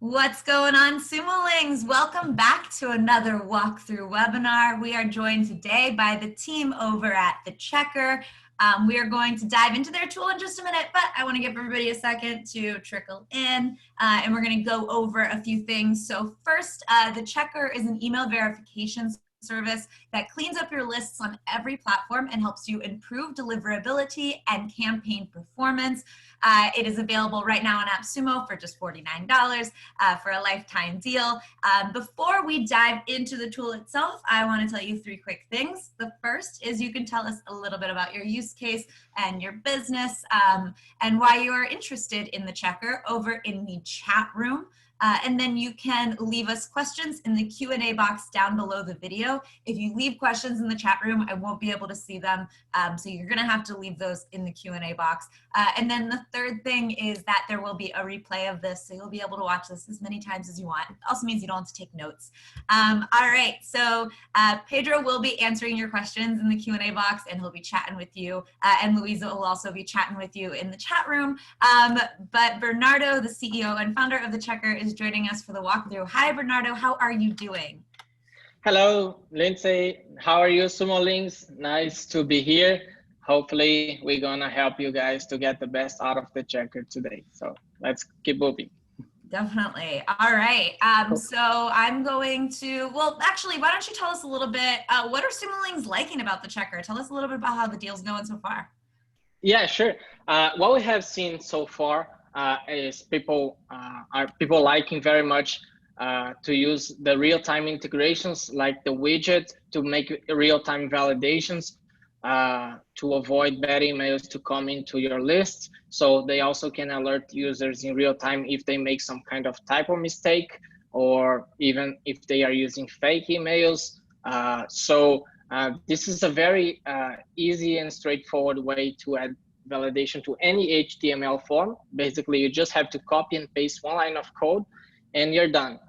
What's going on, Sumolings? Welcome back to another walkthrough webinar. We are joined today by the team over at TheChecker. We are going to dive into their tool in just a minute, but I want to give everybody a second to trickle in, and we're going to go over a few things. So first, TheChecker is an email verification service that cleans up your lists on every platform and helps you improve deliverability and campaign performance. It is available right now on AppSumo for just $49 for a lifetime deal. Before we dive into the tool itself, I want to tell you three quick things. The first is you can tell us a little bit about your use case and your business and why you are interested in TheChecker over in the chat room. And then you can leave us questions in the Q&A box down below the video. If you leave questions in the chat room, I won't be able to see them. So you're gonna have to leave those in the Q&A box. And then the third thing is that there will be a replay of this, so you'll be able to watch this as many times as you want. It also means you don't have to take notes. All right, so Pedro will be answering your questions in the Q&A box, and he'll be chatting with you. And Louisa will also be chatting with you in the chat room. But Bernardo, the CEO and founder of TheChecker, is joining us for the walkthrough. Hi, Bernardo. How are you doing? Hello, Lindsay. How are you, Sumo Links? Nice to be here. Hopefully, we're gonna help you guys to get the best out of TheChecker today. So let's keep moving. Definitely. All right. So I'm going to, well, actually, why don't you tell us a little bit, what are Sumo Links liking about TheChecker? Tell us a little bit about how the deal's going so far. Yeah, sure. What we have seen so far is people liking very much to use the real-time integrations like the widget to make real-time validations to avoid bad emails to come into your list. So they also can alert users in real time if they make some kind of typo mistake, or even if they are using fake emails. This is a very easy and straightforward way to add validation to any HTML form. Basically, you just have to copy and paste one line of code and you're done.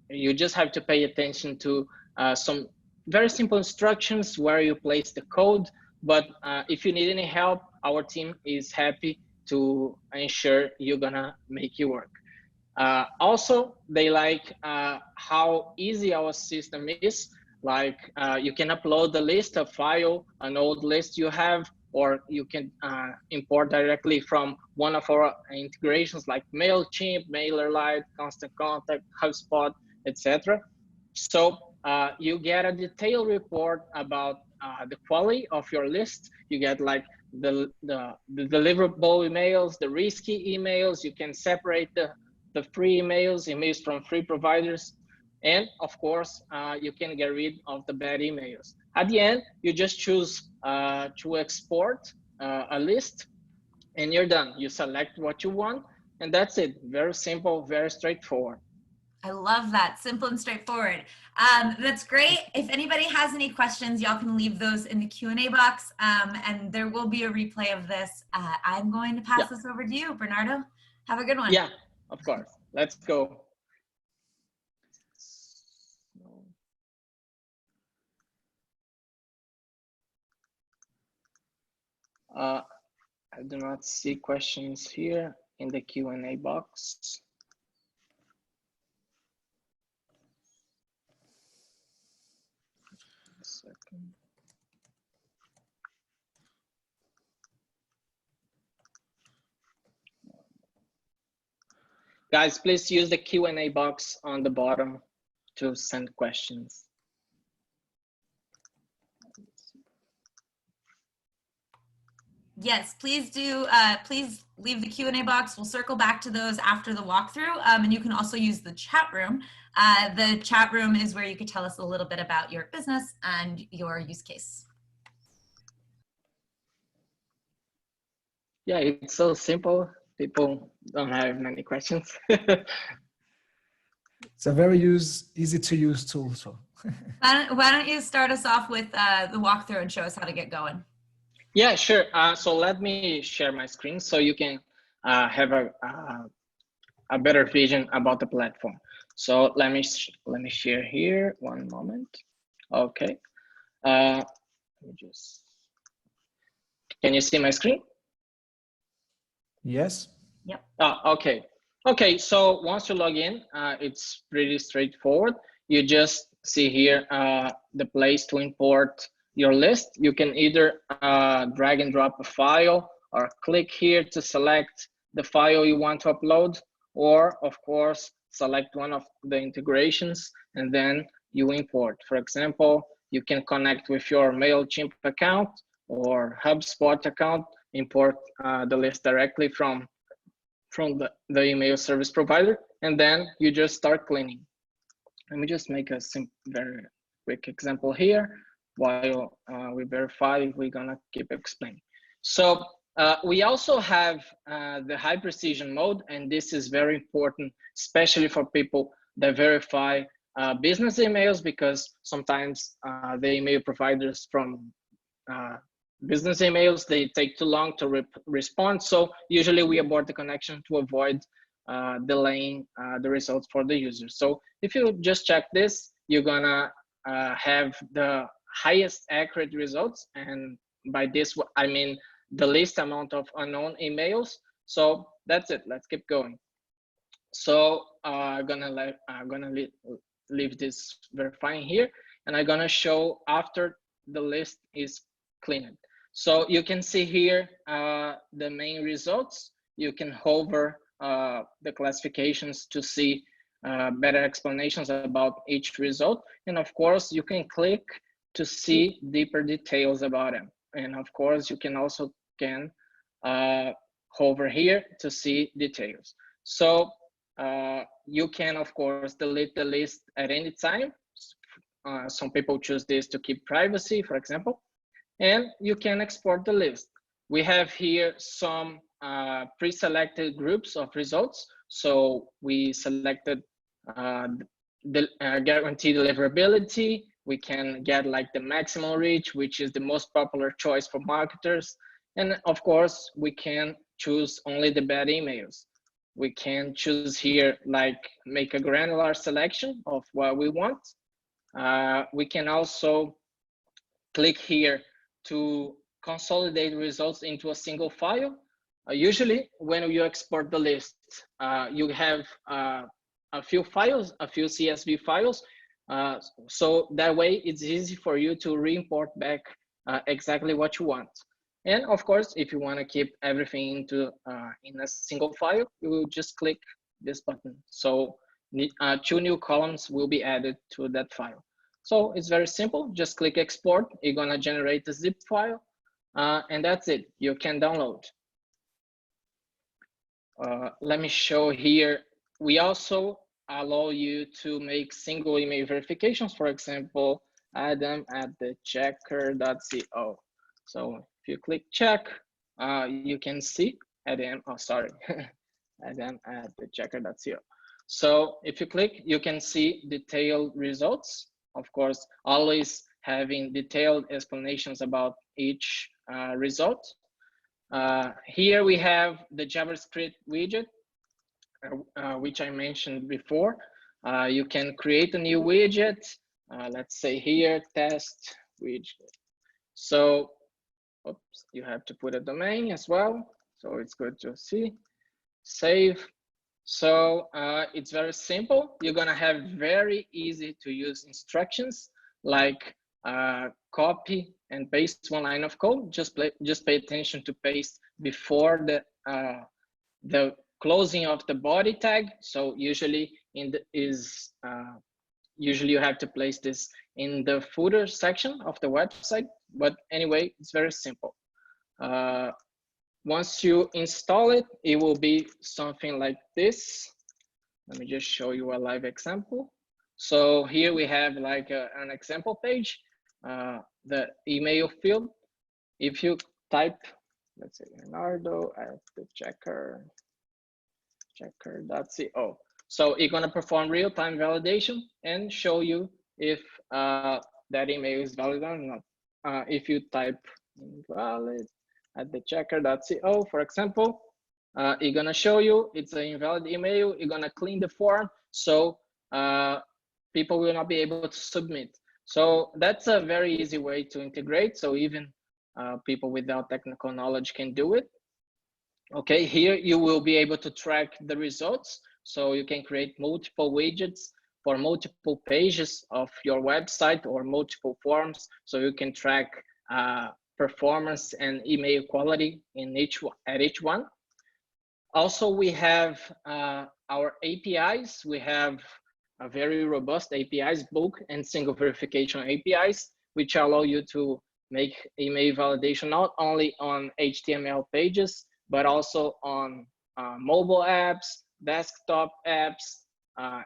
You just have to pay attention to some very simple instructions where you place the code. But if you need any help, our team is happy to ensure you're gonna make it work. Also, they like how easy our system is. Like you can upload the list, a file, an old list you have, or you can import directly from one of our integrations like MailChimp, MailerLite, Constant Contact, HubSpot, etc. So you get a detailed report about the quality of your list. You get like the deliverable emails, the risky emails. You can separate the free emails from free providers. And of course, you can get rid of the bad emails. At the end, you just choose to export a list and you're done. You select what you want and that's it. Very simple, very straightforward. I love that. Simple and straightforward. That's great. If anybody has any questions, y'all can leave those in the Q&A box, and there will be a replay of this. I'm going to pass this over to you, Bernardo. Have a good one. Yeah, of course. Let's go. I do not see questions here in the Q&A box. A second. Guys, please use the Q&A box on the bottom to send questions. Yes, please do. Please leave the Q&A box. We'll circle back to those after the walkthrough. And you can also use the chat room. The chat room is where you could tell us a little bit about your business and your use case. Yeah, it's so simple. People don't have many questions. It's a very easy to use tool. So why don't you start us off with the walkthrough and show us how to get going? Yeah, sure. So let me share my screen so you can have a better vision about the platform. So let me share here. One moment. Okay. Let me just. Can you see my screen? Yes. Yep. Oh, okay. Okay, so once you log in, it's pretty straightforward. You just see here the place to import your list. You can either drag and drop a file or click here to select the file you want to upload, or of course, select one of the integrations and then you import. For example, you can connect with your MailChimp account or HubSpot account, import the list directly from the email service provider, and then you just start cleaning. Let me just make a very quick example here while we verify. We're gonna keep explaining. So we also have the high precision mode, and this is very important, especially for people that verify business emails, because sometimes the email providers from business emails, they take too long to respond. So usually we abort the connection to avoid delaying the results for the user. So if you just check this, you're gonna have the highest accurate results. And by this, I mean the least amount of unknown emails. So that's it, let's keep going. So I'm gonna leave this verifying here, and I'm gonna show after the list is cleaned. So you can see here the main results. You can hover the classifications to see better explanations about each result. And of course, you can click to see deeper details about them. And of course, you can also hover here to see details. So you can, of course, delete the list at any time. Some people choose this to keep privacy, for example, and you can export the list. We have here some pre-selected groups of results. So we selected the guaranteed deliverability. We can get like the maximum reach, which is the most popular choice for marketers. And of course, we can choose only the bad emails. We can choose here, like make a granular selection of what we want. We can also click here to consolidate results into a single file. Usually when you export the list, you have a few files, a few CSV files. So that way it's easy for you to re-import back exactly what you want. And of course, if you want to keep everything into in a single file, you will just click this button. So 2 new columns will be added to that file. So it's very simple. Just click export. You're gonna generate a zip file, and that's it. You can download. Let me show here. We also allow you to make single email verifications. For example, add them at TheChecker.co. So if you click check, you can see add them. Oh, sorry, add them at TheChecker.co. So if you click, you can see detailed results. Of course, always having detailed explanations about each result. Here we have the JavaScript widget, which I mentioned before. You can create a new widget. Let's say here, test widget. So, oops, you have to put a domain as well. So it's good to see. Save. So it's very simple. You're gonna have very easy to use instructions like copy and paste one line of code. Just pay attention to paste before the closing of the body tag. So usually usually you have to place this in the footer section of the website. But anyway, it's very simple. Once you install it, it will be something like this. Let me just show you a live example. So here we have like an example page, the email field. If you type, let's say Leonardo at TheChecker.co. So it's gonna perform real-time validation and show you if that email is valid or not. If you type invalid at TheChecker.co, for example, it's gonna show you it's an invalid email. You're gonna clean the form, so people will not be able to submit. So that's a very easy way to integrate. So even people without technical knowledge can do it. Okay, here you will be able to track the results. So you can create multiple widgets for multiple pages of your website or multiple forms. So you can track performance and email quality in at each one. Also, we have our APIs. We have a very robust APIs, bulk and single verification APIs, which allow you to make email validation not only on HTML pages, but also on mobile apps, desktop apps,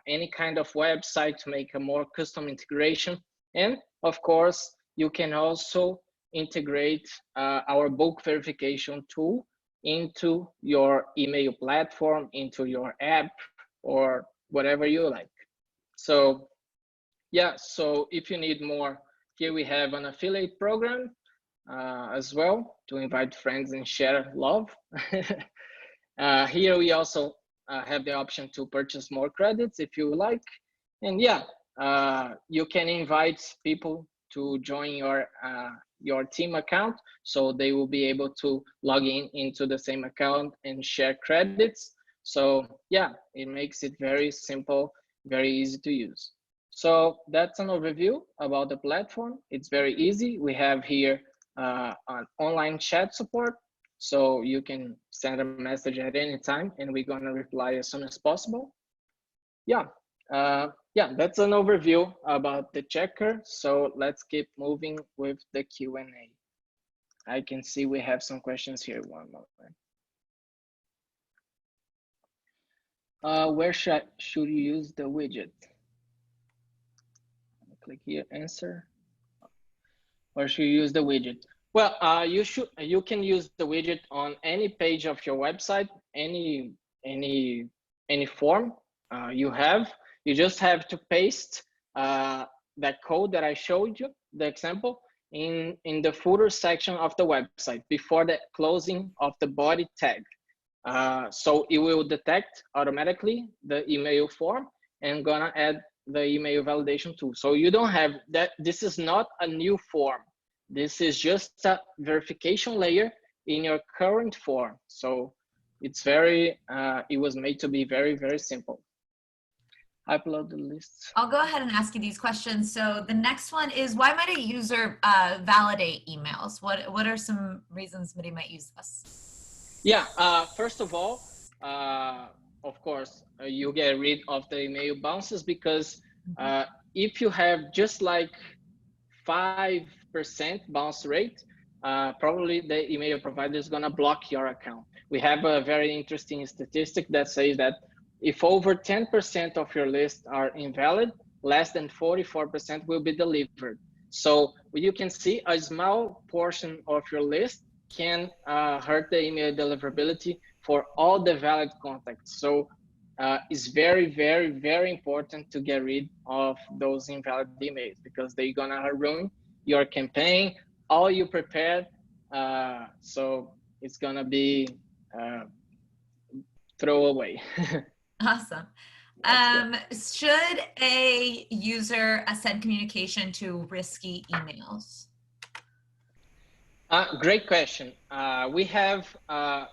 any kind of website to make a more custom integration. And of course, you can also integrate our bulk verification tool into your email platform, into your app, or whatever you like. So yeah, so if you need more, here we have an affiliate program as well to invite friends and share love. Here we also have the option to purchase more credits if you like. And yeah, you can invite people to join your team account, so they will be able to log in into the same account and share credits. So yeah, it makes it very simple, very easy to use. So that's an overview about the platform. It's very easy. We have here an online chat support, so you can send a message at any time and we're gonna reply as soon as possible. Yeah, yeah, that's an overview about TheChecker. So let's keep moving with the Q&A. I can see we have some questions here. One moment. Where should you use the widget? Click here, answer. Where should you use the widget? Well, you can use the widget on any page of your website, any form you have. You just have to paste that code that I showed you, the example, in the footer section of the website before the closing of the body tag. So it will detect automatically the email form and gonna add the email validation tool. So you don't have that. This is not a new form. This is just a verification layer in your current form. So it's very, it was made to be very, very simple. Upload the list. I'll go ahead and ask you these questions. So the next one is, why might a user validate emails? What are some reasons somebody might use this? Yeah, first of all, of course, you get rid of the email bounces because if you have just like 5% bounce rate, probably the email provider is gonna block your account. We have a very interesting statistic that says that if over 10% of your list are invalid, less than 44% will be delivered. So you can see a small portion of your list can hurt the email deliverability for all the valid contacts. So it's very, very, very important to get rid of those invalid emails because they're gonna ruin your campaign, all you prepared. So it's gonna be throw away. Awesome. Should a user send communication to risky emails? Great question. We have a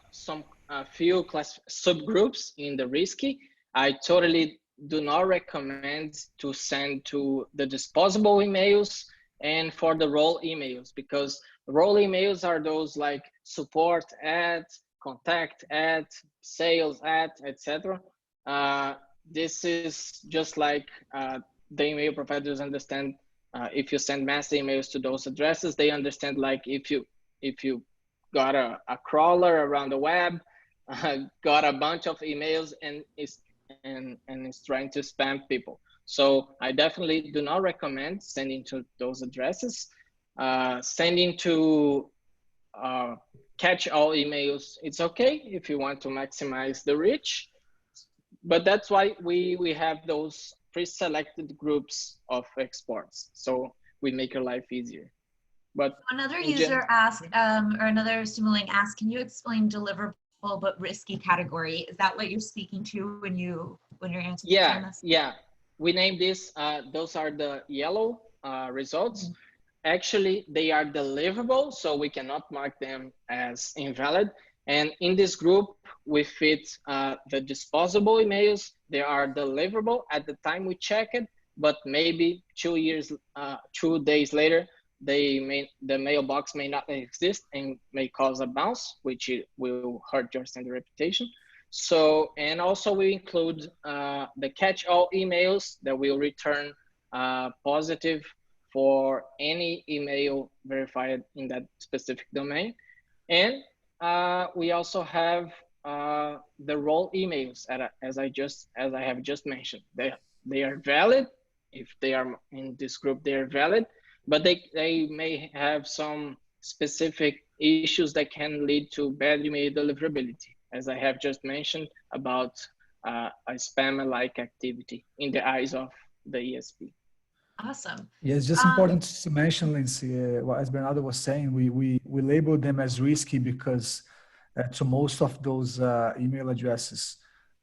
few subgroups in the risky. I totally do not recommend to send to the disposable emails and for the role emails, because role emails are those like support at, contact at, sales at, etc. This is just like the email providers understand. If you send mass emails to those addresses, they understand like if you got a crawler around the web, got a bunch of emails and is trying to spam people. So I definitely do not recommend sending to those addresses. Sending to catch all emails, it's okay if you want to maximize the reach, but that's why we have those pre-selected groups of exports, so we make your life easier. But another user asked, or another Simulink asked, can you explain deliverable but risky category? Is that what you're speaking to when you're answering? Yeah, we named this, those are the yellow results. Actually, they are deliverable, so we cannot mark them as invalid. And in this group, we fit the disposable emails. They are deliverable at the time we check it, but maybe 2 days later, the mailbox may not exist and may cause a bounce, which will hurt your sender reputation. So, and also we include the catch-all emails that will return positive for any email verified in that specific domain. And we also have the role emails, as I have just mentioned. They are valid. If they are in this group, they are valid, but they may have some specific issues that can lead to bad email deliverability, as I have just mentioned about a spam-like activity in the eyes of the ESP. Awesome. Yeah, it's just important to mention, Lindsay, as Bernardo was saying, we label them as risky because to most of those email addresses,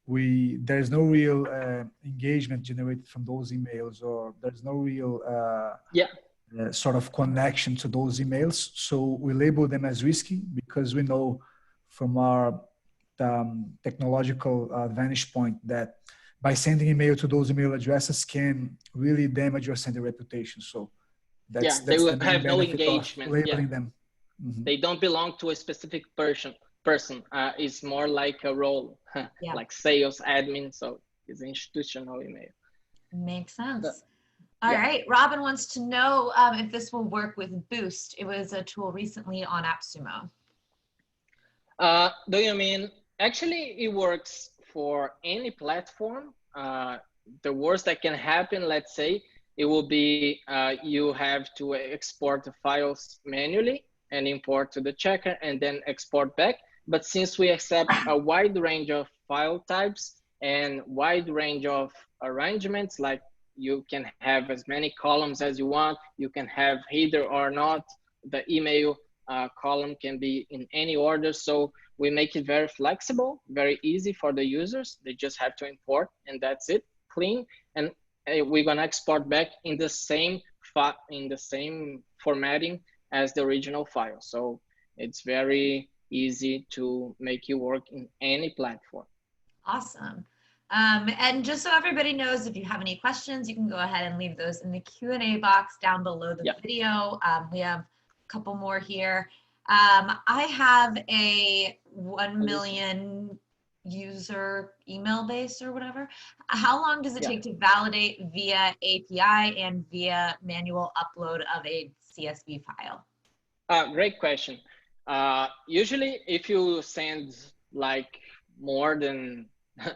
there's no real engagement generated from those emails, or there's no real sort of connection to those emails. So we label them as risky because we know from our technological vantage point that by sending email to those email addresses can really damage your sender reputation. So that's they will the main have no benefit engagement. of labeling them. Mm-hmm. They don't belong to a specific person. It's more like a role, like sales admin. So it's institutional email. Makes sense. All right. Robin wants to know if this will work with Boost. It was a tool recently on AppSumo. Do you mean, actually it works for any platform. The worst that can happen, let's say, it will be you have to export the files manually and import to TheChecker and then export back. But since we accept a wide range of file types and wide range of arrangements, like you can have as many columns as you want, you can have header or not, the email column can be in any order. So we make it very flexible, very easy for the users. They just have to import and that's it, clean. And we're gonna export back in the same formatting as the original file. So it's very easy to make it work in any platform. Awesome. And just so everybody knows, if you have any questions, you can go ahead and leave those in the Q&A box down below the video. We have a couple more here. I have a 1 million user email base or whatever. How long does it take to validate via API and via manual upload of a CSV file? Great question. Usually if you send like more than 2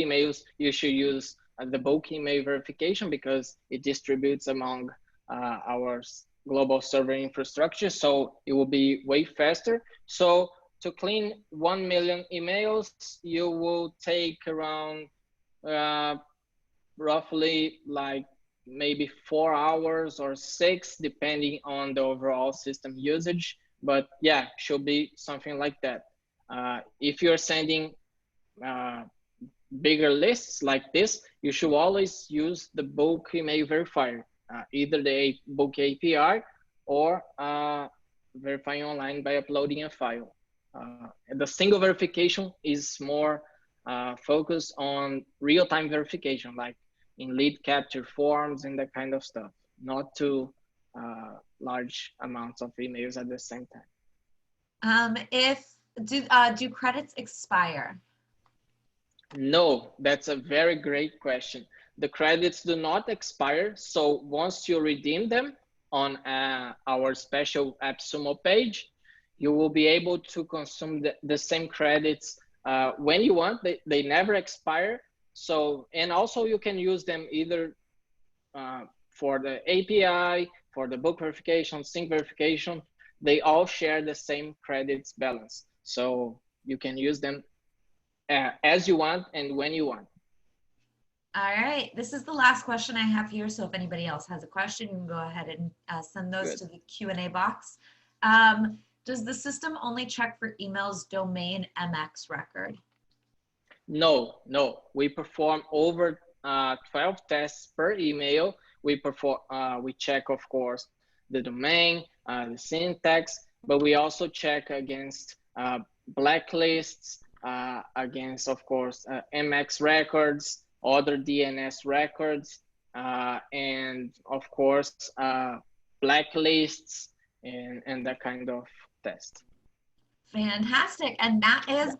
emails, you should use the bulk email verification because it distributes among our global server infrastructure. So it will be way faster. So to clean 1 million emails, you will take around roughly like maybe 4 hours or 6, depending on the overall system usage. But yeah, should be something like that. If you're sending bigger lists like this, you should always use the bulk email verifier, either the bulk API or verifying online by uploading a file. The single verification is more focused on real-time verification, like in lead capture forms and that kind of stuff, not to large amounts of emails at the same time. Do credits expire? No, that's a very great question. The credits do not expire. So once you redeem them on our special AppSumo page, you will be able to consume the same credits when you want. They never expire. So, and also you can use them either for the API, for the bulk verification, sync verification. They all share the same credits balance. So you can use them as you want and when you want. All right, this is the last question I have here. So if anybody else has a question, you can go ahead and send those to the Q&A box. Does the system only check for emails domain MX record? No. We perform over 12 tests per email. We check, of course, the domain, the syntax, but we also check against blacklists against, of course, MX records, other DNS records, and of course, blacklists and that kind of test. Fantastic. And that is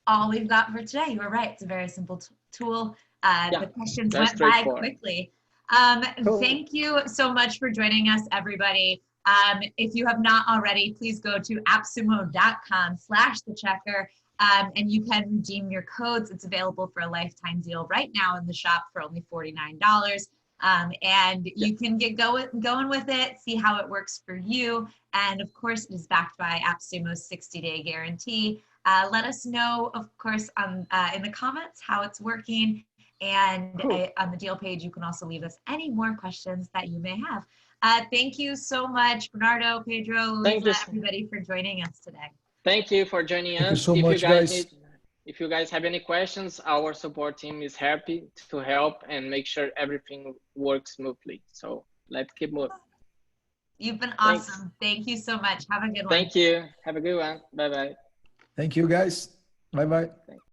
all we've got for today. You were right. It's a very simple tool. The questions went by quickly. Cool. Thank you so much for joining us, everybody. If you have not already, please go to appsumo.com/TheChecker, and you can redeem your codes. It's available for a lifetime deal right now in the shop for only $49. And you can get going with it, see how it works for you. And of course, it is backed by AppSumo's 60-day guarantee. Let us know, of course, in the comments how it's working. And on the deal page, you can also leave us any more questions that you may have. Thank you so much, Bernardo, Pedro, Luisa, everybody for joining us today. Thank you for joining us. Thank you so much, guys. If you guys have any questions, our support team is happy to help and make sure everything works smoothly. So let's keep moving. You've been awesome. Thank you so much. Have a good one. Thank you. Have a good one. Bye-bye. Thank you, guys. Bye-bye.